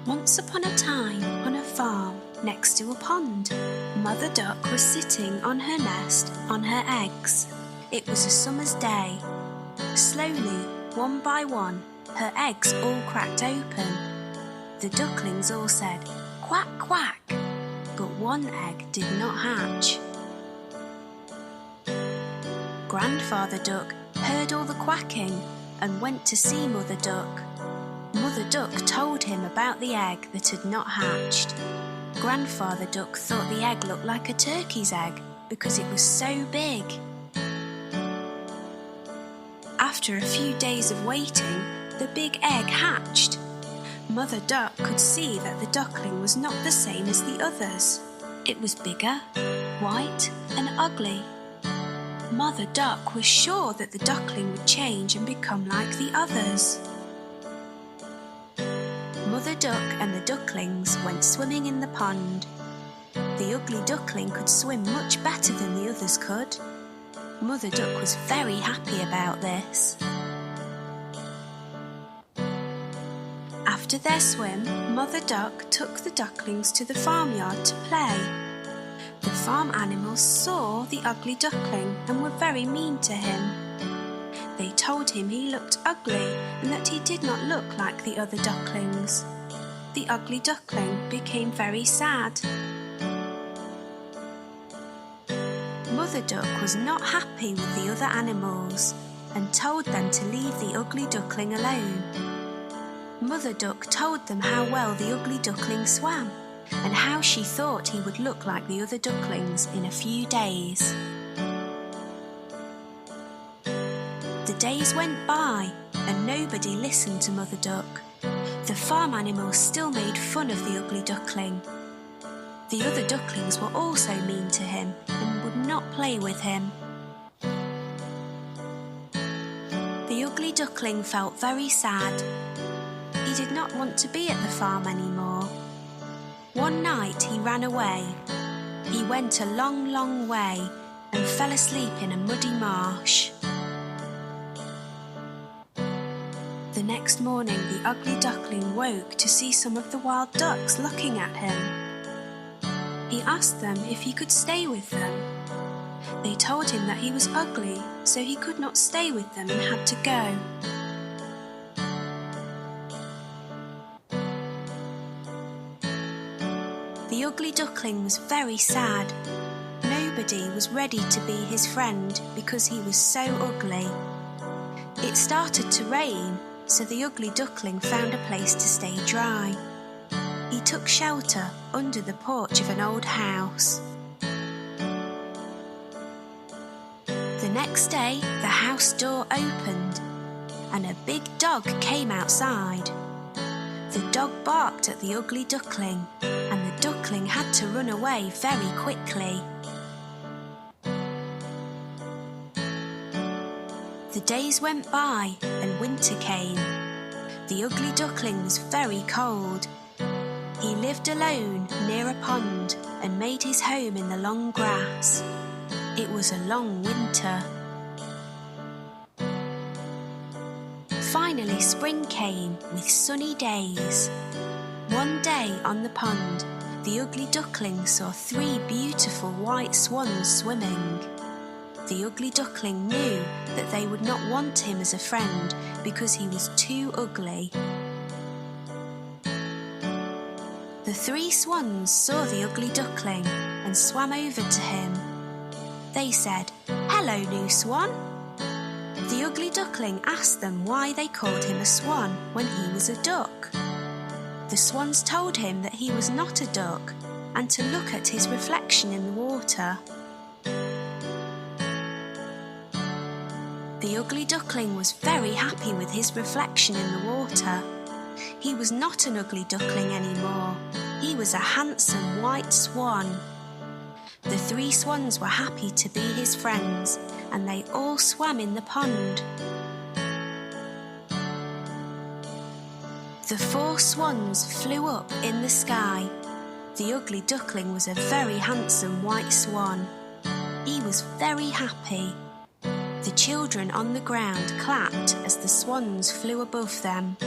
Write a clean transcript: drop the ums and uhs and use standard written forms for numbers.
Once upon a time, on a farm next to a pond, Mother Duck was sitting on her nest on her eggs. It was a summer's day. Slowly, one by one, her eggs all cracked open. The ducklings all said, "Quack, quack," but one egg did not hatch. Grandfather Duck heard all the quacking and went to see Mother Duck. Mother Duck told him about the egg that had not hatched. Grandfather Duck thought the egg looked like a turkey's egg because it was so big. After a few days of waiting, the big egg hatched. Mother Duck could see that the duckling was not the same as the others. It was bigger, white, and ugly. Mother Duck was sure that the duckling would change and become like the others. Mother Duck and the ducklings went swimming in the pond. The ugly duckling could swim much better than the others could. Mother Duck was very happy about this. After their swim, Mother Duck took the ducklings to the farmyard to play. The farm animals saw the ugly duckling and were very mean to him. They told him he looked ugly and that he did not look like the other ducklings. The ugly duckling became very sad. Mother Duck was not happy with the other animals and told them to leave the ugly duckling alone. Mother Duck told them how well the ugly duckling swam and how she thought he would look like the other ducklings in a few days. The days went by and nobody listened to Mother Duck. The farm animals still made fun of the ugly duckling. The other ducklings were also mean to him and would not play with him. The ugly duckling felt very sad. He did not want to be at the farm anymore. One night he ran away. He went a long, long way and fell asleep in a muddy marsh. The next morning the ugly duckling woke to see some of the wild ducks looking at him. He asked them if he could stay with them. They told him that he was ugly, so he could not stay with them and had to go. The ugly duckling was very sad. Nobody was ready to be his friend because he was so ugly. It started to rain, so the ugly duckling found a place to stay dry. He took shelter under the porch of an old house. The next day, the house door opened and a big dog came outside. The dog barked at the ugly duckling and the duckling had to run away very quickly. The days went by and winter came. The ugly duckling was very cold. He lived alone near a pond and made his home in the long grass. It was a long winter. Finally spring came with sunny days. One day on the pond, the ugly duckling saw 3 beautiful white swans swimming. The ugly duckling knew that they would not want him as a friend because he was too ugly. The 3 swans saw the ugly duckling and swam over to him. They said, "Hello, new swan." The ugly duckling asked them why they called him a swan when he was a duck. The swans told him that he was not a duck and to look at his reflection in the water. The ugly duckling was very happy with his reflection in the water. He was not an ugly duckling anymore. He was a handsome white swan. The 3 swans were happy to be his friends, and they all swam in the pond. The 4 swans flew up in the sky. The ugly duckling was a very handsome white swan. He was very happy. The children on the ground clapped as the swans flew above them.